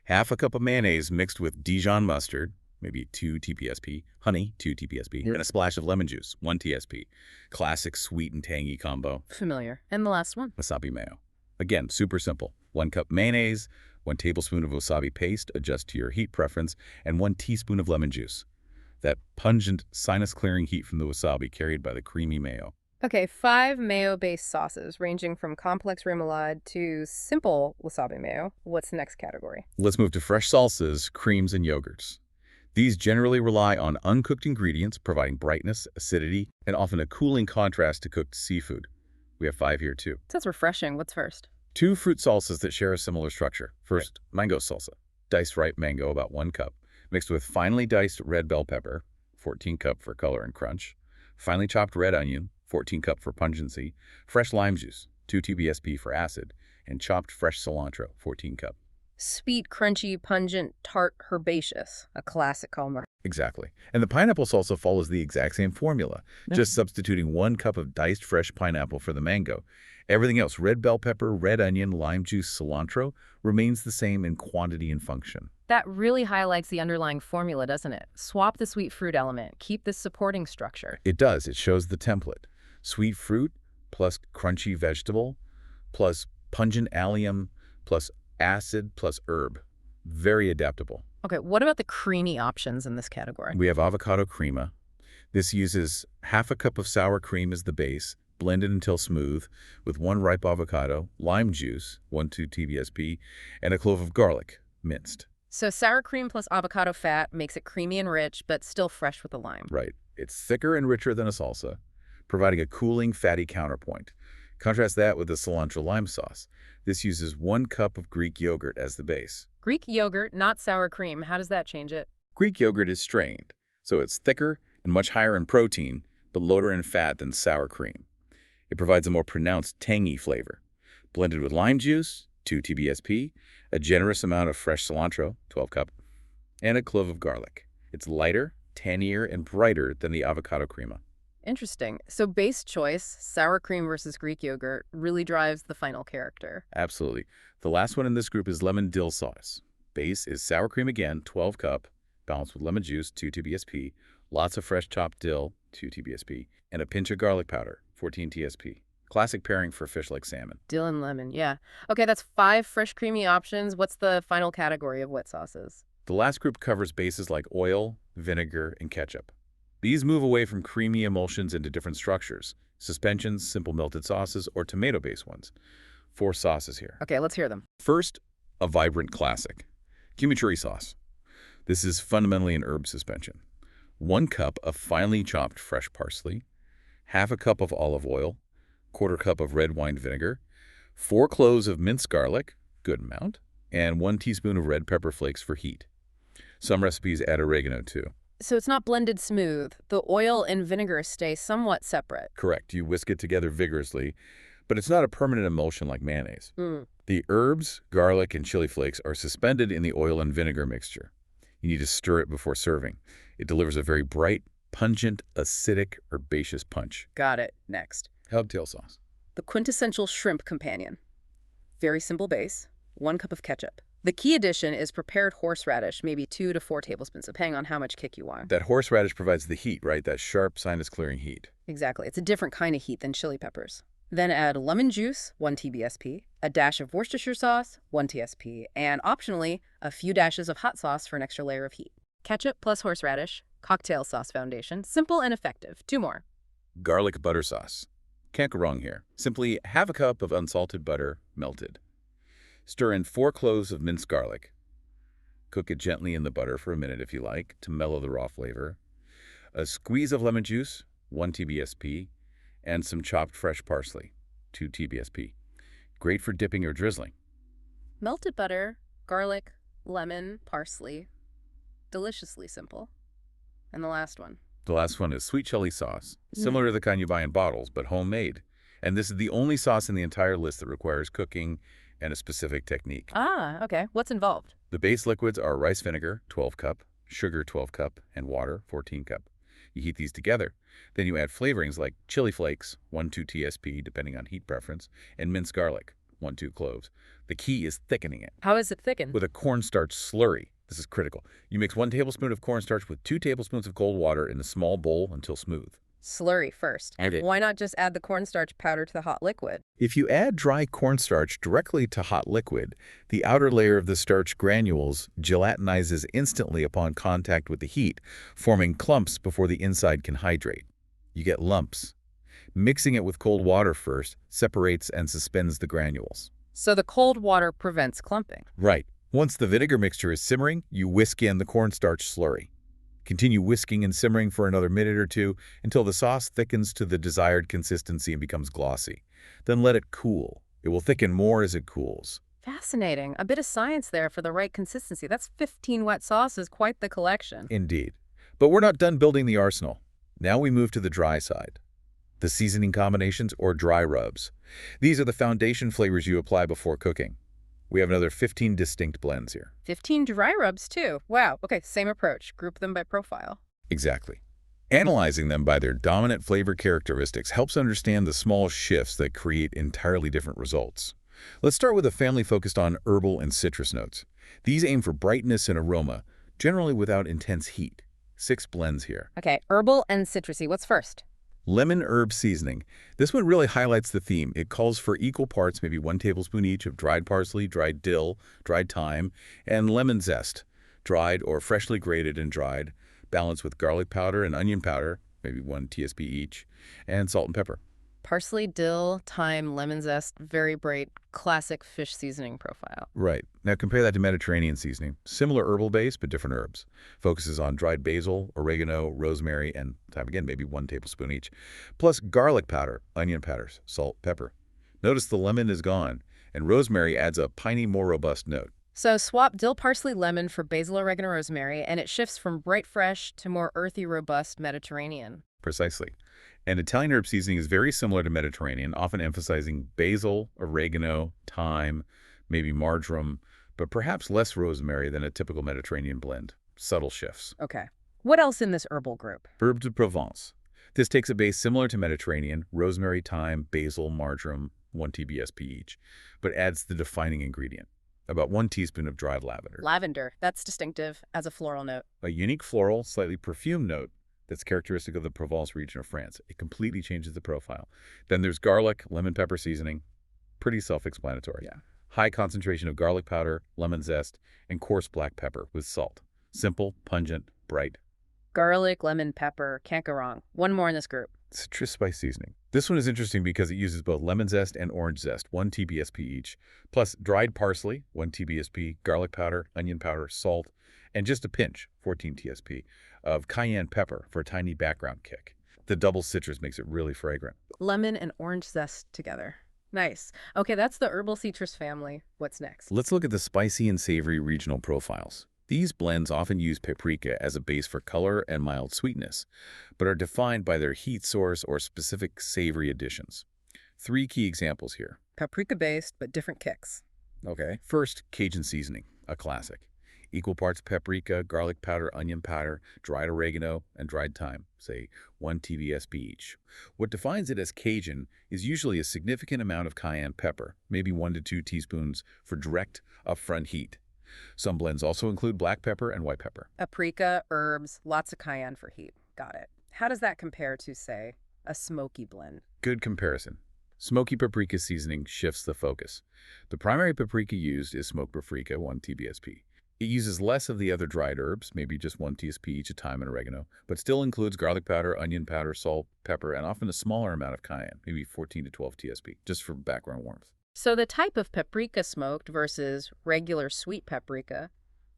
Half a cup of mayonnaise mixed with Dijon mustard, maybe 2 TPSP, honey, 2 TPSP, and a splash of lemon juice, 1 TSP. Classic sweet and tangy combo. Familiar. And the last one. Wasabi mayo. Again, super simple. 1 cup mayonnaise, 1 tablespoon of wasabi paste, adjust to your heat preference, and 1 teaspoon of lemon juice. That pungent, sinus-clearing heat from the wasabi carried by the creamy mayo. Okay, 5 mayo-based sauces, ranging from complex remoulade to simple wasabi mayo. What's the next category? Let's move to fresh salsas, creams, and yogurts. These generally rely on uncooked ingredients, providing brightness, acidity, and often a cooling contrast to cooked seafood. We have 5 here, too. Sounds refreshing. What's first? 2 fruit salsas that share a similar structure. First, mango salsa. Diced ripe mango, about 1 cup, mixed with finely diced red bell pepper, 14 cup for color and crunch, finely chopped red onion, 14 cup for pungency, fresh lime juice, 2 TBSP for acid, and chopped fresh cilantro, 14 cup. Sweet, crunchy, pungent, tart, herbaceous. A classic hallmark. Exactly. And the pineapple salsa follows the exact same formula, just substituting 1 cup of diced fresh pineapple for the mango. Everything else, red bell pepper, red onion, lime juice, cilantro, remains the same in quantity and function. That really highlights the underlying formula, doesn't it? Swap the sweet fruit element. Keep this supporting structure. It does. It shows the template. Sweet fruit plus crunchy vegetable plus pungent allium plus acid plus herb. Very adaptable. Okay, what about the creamy options in this category? We have avocado crema. This uses half a cup of sour cream as the base, blended until smooth, with 1 ripe avocado, lime juice, 1-2 TBSP, and a clove of garlic, minced. So sour cream plus avocado fat makes it creamy and rich, but still fresh with the lime. Right. It's thicker and richer than a salsa, providing a cooling, fatty counterpoint. Contrast that with the cilantro lime sauce. This uses 1 cup of Greek yogurt as the base. Greek yogurt, not sour cream. How does that change it? Greek yogurt is strained, so it's thicker and much higher in protein, but lower in fat than sour cream. It provides a more pronounced tangy flavor. Blended with lime juice, 2 TBSP, a generous amount of fresh cilantro, 12 cup, and a clove of garlic. It's lighter, tangier, and brighter than the avocado crema. Interesting. So base choice, sour cream versus Greek yogurt, really drives the final character. Absolutely. The last one in this group is lemon dill sauce. Base is sour cream again, 12 cup, balanced with lemon juice, 2 TBSP, lots of fresh chopped dill, 2 TBSP, and a pinch of garlic powder, 14 TSP. Classic pairing for fish like salmon. Dill and lemon, yeah. Okay, that's 5 fresh creamy options. What's the final category of wet sauces? The last group covers bases like oil, vinegar, and ketchup. These move away from creamy emulsions into different structures: suspensions, simple melted sauces, or tomato-based ones. 4 sauces here. Okay, let's hear them. First, a vibrant classic, chimichurri sauce. This is fundamentally an herb suspension. 1 cup of finely chopped fresh parsley, half a cup of olive oil, 1/4 cup of red wine vinegar, 4 cloves of minced garlic, good amount, and 1 teaspoon of red pepper flakes for heat. Some recipes add oregano too. So it's not blended smooth. The oil and vinegar stay somewhat separate. Correct. You whisk it together vigorously, but it's not a permanent emulsion like mayonnaise. The herbs, garlic, and chili flakes are suspended in the oil and vinegar mixture. You need to stir it before serving. It delivers a very bright, pungent, acidic, herbaceous punch. Got it. Next. Hubtail sauce. The quintessential shrimp companion. Very simple base, 1 cup of ketchup. The key addition is prepared horseradish, maybe 2 to 4 tablespoons, depending on how much kick you want. That horseradish provides the heat, right? That sharp, sinus-clearing heat. Exactly. It's a different kind of heat than chili peppers. Then add lemon juice, 1 TBSP, a dash of Worcestershire sauce, 1 TSP, and optionally, a few dashes of hot sauce for an extra layer of heat. Ketchup plus horseradish, cocktail sauce foundation, simple and effective. 2 more. Garlic butter sauce. Can't go wrong here. Simply half a cup of unsalted butter, melted. Stir in 4 cloves of minced garlic. Cook it gently in the butter for a minute if you like, to mellow the raw flavor. A squeeze of lemon juice, 1 TBSP, and some chopped fresh parsley, 2 TBSP. Great for dipping or drizzling. Melted butter, garlic, lemon, parsley. Deliciously simple. And the last one. The last one is sweet chili sauce, similar to the kind you buy in bottles, but homemade. And this is the only sauce in the entire list that requires cooking and a specific technique. Ah, okay. What's involved? The base liquids are rice vinegar, 12 cup, sugar, 12 cup, and water, 14 cup. You heat these together. Then you add flavorings like chili flakes, 1-2 TSP, depending on heat preference, and minced garlic, 1-2 cloves. The key is thickening it How is it thickened? with a cornstarch slurry. This is critical. You mix 1 tablespoon of cornstarch with 2 tablespoons of cold water in a small bowl until smooth. Slurry first. Add it. Why not just add the cornstarch powder to the hot liquid? If you add dry cornstarch directly to hot liquid, the outer layer of the starch granules gelatinizes instantly upon contact with the heat, forming clumps before the inside can hydrate. You get lumps. Mixing it with cold water first separates and suspends the granules. So the cold water prevents clumping. Right. Once the vinegar mixture is simmering, you whisk in the cornstarch slurry. Continue whisking and simmering for another minute or two until the sauce thickens to the desired consistency and becomes glossy. Then let it cool. It will thicken more as it cools. Fascinating. A bit of science there for the right consistency. That's 15 wet sauces, quite the collection. Indeed. But we're not done building the arsenal. Now we move to the dry side. The seasoning combinations or dry rubs. These are the foundation flavors you apply before cooking. We have another 15 distinct blends here. 15 dry rubs, too. Wow. Okay, same approach. Group them by profile. Exactly. Analyzing them by their dominant flavor characteristics helps understand the small shifts that create entirely different results. Let's start with a family focused on herbal and citrus notes. These aim for brightness and aroma, generally without intense heat. 6 blends here. Okay, herbal and citrusy. What's first? Lemon herb seasoning. This one really highlights the theme. It calls for equal parts, maybe 1 tablespoon each, of dried parsley, dried dill, dried thyme, and lemon zest, dried or freshly grated and dried, balanced with garlic powder and onion powder, maybe 1 TSP each, and salt and pepper. Parsley, dill, thyme, lemon zest, very bright, classic fish seasoning profile. Right. Now compare that to Mediterranean seasoning. Similar herbal base, but different herbs. Focuses on dried basil, oregano, rosemary, and time again, maybe 1 tablespoon each. Plus garlic powder, onion powders, salt, pepper. Notice the lemon is gone, and rosemary adds a piney, more robust note. So swap dill, parsley, lemon for basil, oregano, rosemary, and it shifts from bright fresh to more earthy, robust Mediterranean. Precisely. And Italian herb seasoning is very similar to Mediterranean, often emphasizing basil, oregano, thyme, maybe marjoram, but perhaps less rosemary than a typical Mediterranean blend. Subtle shifts. Okay. What else in this herbal group? Herbes de Provence. This takes a base similar to Mediterranean, rosemary, thyme, basil, marjoram, 1 TBSP each, but adds the defining ingredient, about 1 teaspoon of dried lavender. Lavender. That's distinctive as a floral note. A unique floral, slightly perfumed note that's characteristic of the Provence region of France. It completely changes the profile. Then there's garlic, lemon pepper seasoning. Pretty self-explanatory. Yeah. High concentration of garlic powder, lemon zest, and coarse black pepper with salt. Simple, pungent, bright. Garlic, lemon, pepper. Can't go wrong. One more in this group. Citrus spice seasoning. This one is interesting because it uses both lemon zest and orange zest, 1 TBSP each, plus dried parsley, 1 TBSP, garlic powder, onion powder, salt, and just a pinch, 14 TSP, of cayenne pepper for a tiny background kick. The double citrus makes it really fragrant. Lemon and orange zest together. Nice. Okay, that's the herbal citrus family. What's next? Let's look at the spicy and savory regional profiles. These blends often use paprika as a base for color and mild sweetness, but are defined by their heat source or specific savory additions. 3 key examples here. Paprika-based, but different kicks. Okay. First, Cajun seasoning, a classic. Equal parts paprika, garlic powder, onion powder, dried oregano, and dried thyme, say 1 TBSP each. What defines it as Cajun is usually a significant amount of cayenne pepper, maybe 1 to 2 teaspoons for direct, upfront heat. Some blends also include black pepper and white pepper. Paprika, herbs, lots of cayenne for heat. Got it. How does that compare to, say, a smoky blend? Good comparison. Smoky paprika seasoning shifts the focus. The primary paprika used is smoked paprika, 1 TBSP. It uses less of the other dried herbs, maybe just 1 TSP each of thyme and oregano, but still includes garlic powder, onion powder, salt, pepper, and often a smaller amount of cayenne, maybe 14 to 12 TSP, just for background warmth. So the type of paprika smoked versus regular sweet paprika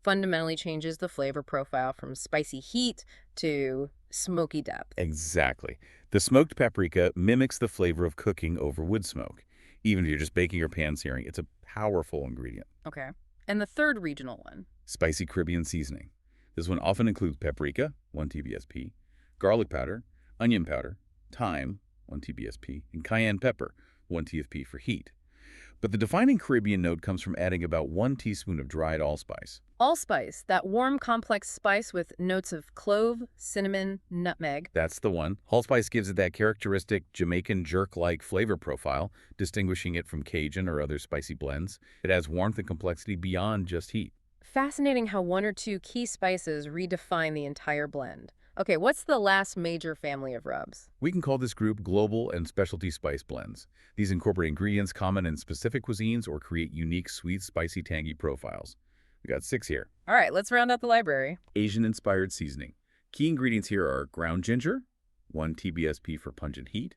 fundamentally changes the flavor profile from spicy heat to smoky depth. Exactly. The smoked paprika mimics the flavor of cooking over wood smoke. Even if you're just baking or pan-searing, it's a powerful ingredient. Okay. And the third regional one? Spicy Caribbean seasoning. This one often includes paprika, 1 TBSP, garlic powder, onion powder, thyme, 1 TBSP, and cayenne pepper, 1 TFP for heat. But the defining Caribbean note comes from adding about 1 teaspoon of dried allspice. Allspice, that warm, complex spice with notes of clove, cinnamon, nutmeg. That's the one. Allspice gives it that characteristic Jamaican jerk-like flavor profile, distinguishing it from Cajun or other spicy blends. It adds warmth and complexity beyond just heat. Fascinating how one or two key spices redefine the entire blend. Okay, what's the last major family of rubs? We can call this group global and specialty spice blends. These incorporate ingredients common in specific cuisines or create unique sweet, spicy, tangy profiles. We got 6 here. All right, let's round out the library. Asian-inspired seasoning. Key ingredients here are ground ginger, 1 TBSP for pungent heat,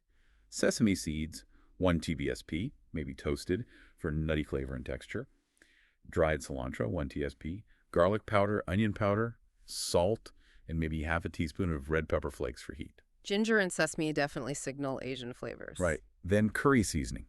sesame seeds, 1 TBSP, maybe toasted, for nutty flavor and texture, dried cilantro, 1 TSP, garlic powder, onion powder, salt, and maybe half a teaspoon of red pepper flakes for heat. Ginger and sesame definitely signal Asian flavors. Right. Then curry seasoning.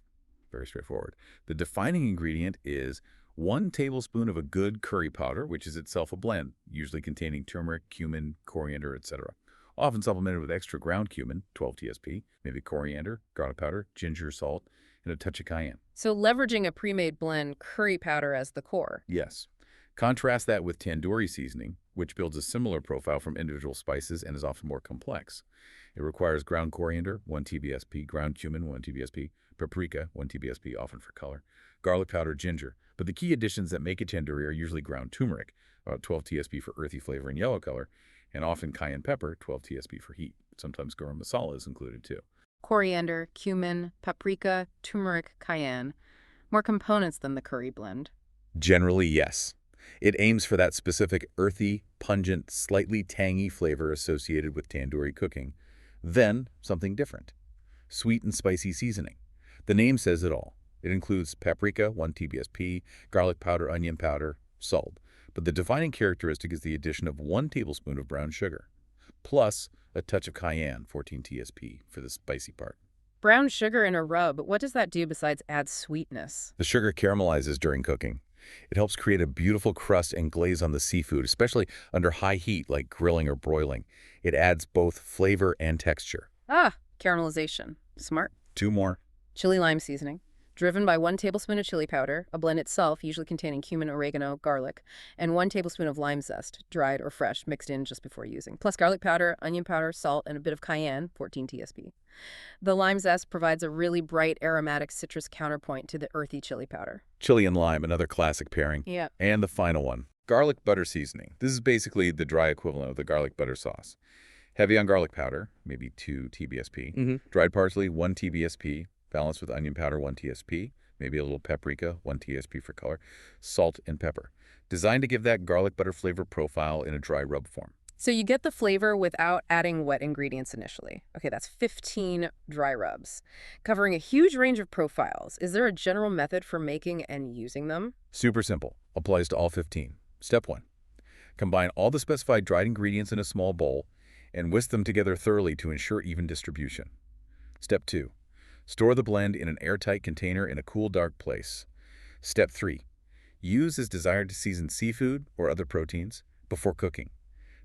Very straightforward. The defining ingredient is 1 tablespoon of a good curry powder, which is itself a blend, usually containing turmeric, cumin, coriander, etc. Often supplemented with extra ground cumin, 12 TSP, maybe coriander, garlic powder, ginger, salt, and a touch of cayenne. So leveraging a pre-made blend, curry powder as the core. Yes. Contrast that with tandoori seasoning, which builds a similar profile from individual spices and is often more complex. It requires ground coriander, 1 TBSP, ground cumin, 1 TBSP, paprika, 1 TBSP, often for color, garlic powder, ginger. But the key additions that make it tandoori are usually ground turmeric, about 12 TSP for earthy flavor and yellow color, and often cayenne pepper, 12 TSP for heat. Sometimes garam masala is included too. Coriander, cumin, paprika, turmeric, cayenne. More components than the curry blend. Generally, yes. It aims for that specific earthy, pungent, slightly tangy flavor associated with tandoori cooking. Then, something different. Sweet and spicy seasoning. The name says it all. It includes paprika, 1 TBSP, garlic powder, onion powder, salt. But the defining characteristic is the addition of 1 tablespoon of brown sugar, plus a touch of cayenne, 14 TSP, for the spicy part. Brown sugar in a rub, what does that do besides add sweetness? The sugar caramelizes during cooking. It helps create a beautiful crust and glaze on the seafood, especially under high heat like grilling or broiling. It adds both flavor and texture. Ah, caramelization. Smart. 2 more. Chili lime seasoning. Driven by 1 tablespoon of chili powder, a blend itself usually containing cumin, oregano, garlic, and 1 tablespoon of lime zest, dried or fresh, mixed in just before using, plus garlic powder, onion powder, salt, and a bit of cayenne, 14 TSP. The lime zest provides a really bright aromatic citrus counterpoint to the earthy chili powder. Chili and lime, another classic pairing. Yeah. And the final one, garlic butter seasoning. This is basically the dry equivalent of the garlic butter sauce. Heavy on garlic powder, maybe 2 TBSP. Dried parsley, 1 TBSP. Balanced with onion powder, 1 TSP, maybe a little paprika, 1 TSP for color, salt, and pepper. Designed to give that garlic butter flavor profile in a dry rub form. So you get the flavor without adding wet ingredients initially. Okay, that's 15 dry rubs, covering a huge range of profiles. Is there a general method for making and using them? Super simple. Applies to all 15. Step 1. Combine all the specified dried ingredients in a small bowl and whisk them together thoroughly to ensure even distribution. Step 2. Store the blend in an airtight container in a cool, dark place. Step 3. Use as desired to season seafood or other proteins before cooking.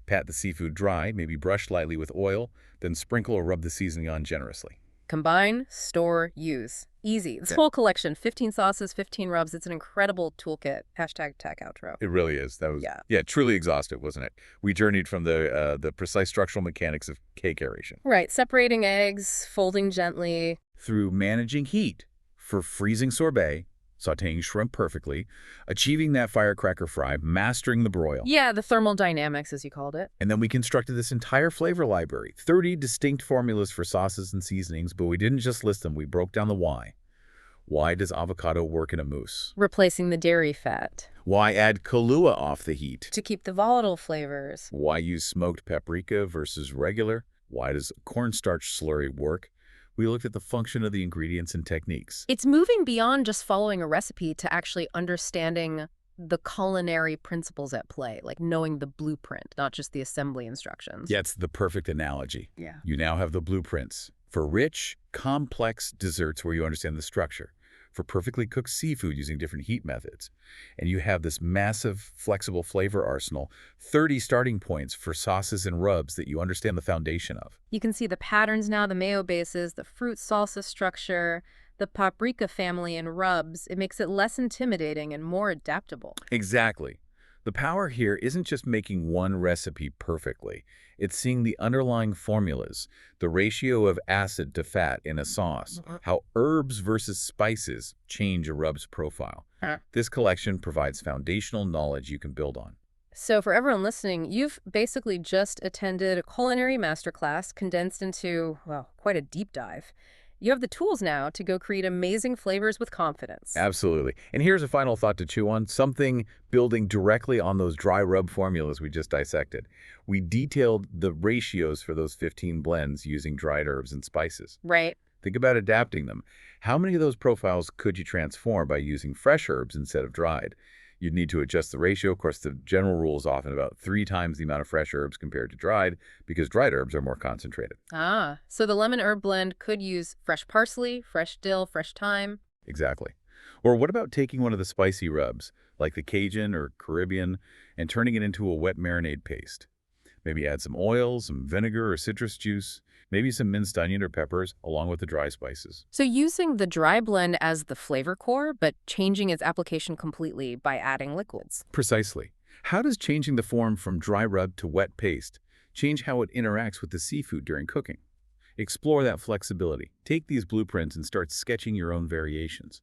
Pat the seafood dry, maybe brush lightly with oil, then sprinkle or rub the seasoning on generously. Combine, store, use. Easy. This whole collection, 15 sauces, 15 rubs. It's an incredible toolkit. Hashtag tech outro. It really is. That was Yeah. Truly exhaustive, wasn't it? We journeyed from the precise structural mechanics of cake aeration. Right. Separating eggs, folding gently. Through managing heat for freezing sorbet, sautéing shrimp perfectly, achieving that firecracker fry, mastering the broil. Yeah, the thermal dynamics, as you called it. And then we constructed this entire flavor library, 30 distinct formulas for sauces and seasonings, but we didn't just list them, we broke down the why. Why does avocado work in a mousse? Replacing the dairy fat. Why add Kahlua off the heat? To keep the volatile flavors. Why use smoked paprika versus regular? Why does cornstarch slurry work? We looked at the function of the ingredients and techniques. It's moving beyond just following a recipe to actually understanding the culinary principles at play, like knowing the blueprint, not just the assembly instructions. Yeah, it's the perfect analogy. Yeah. You now have the blueprints for rich, complex desserts where you understand the structure, for perfectly cooked seafood using different heat methods. And you have this massive, flexible flavor arsenal, 30 starting points for sauces and rubs that you understand the foundation of. You can see the patterns now, the mayo bases, the fruit salsa structure, the paprika family in rubs, it makes it less intimidating and more adaptable. Exactly. The power here isn't just making one recipe perfectly. It's seeing the underlying formulas, the ratio of acid to fat in a sauce, Mhm. how herbs versus spices change a rub's profile. This collection provides foundational knowledge you can build on. So, for everyone listening, you've basically just attended a culinary masterclass condensed into, well, quite a deep dive. You have the tools now to go create amazing flavors with confidence. Absolutely. And here's a final thought to chew on, something building directly on those dry rub formulas we just dissected. We detailed the ratios for those 15 blends using dried herbs and spices. Right. Think about adapting them. How many of those profiles could you transform by using fresh herbs instead of dried? You'd need to adjust the ratio. Of course, the general rule is often about 3 times the amount of fresh herbs compared to dried because dried herbs are more concentrated. Ah, so the lemon herb blend could use fresh parsley, fresh dill, fresh thyme. Exactly. Or what about taking one of the spicy rubs, like the Cajun or Caribbean, and turning it into a wet marinade paste? Maybe add some oil, some vinegar or citrus juice, maybe some minced onion or peppers, along with the dry spices. So using the dry blend as the flavor core, but changing its application completely by adding liquids. Precisely. How does changing the form from dry rub to wet paste change how it interacts with the seafood during cooking? Explore that flexibility. Take these blueprints and start sketching your own variations.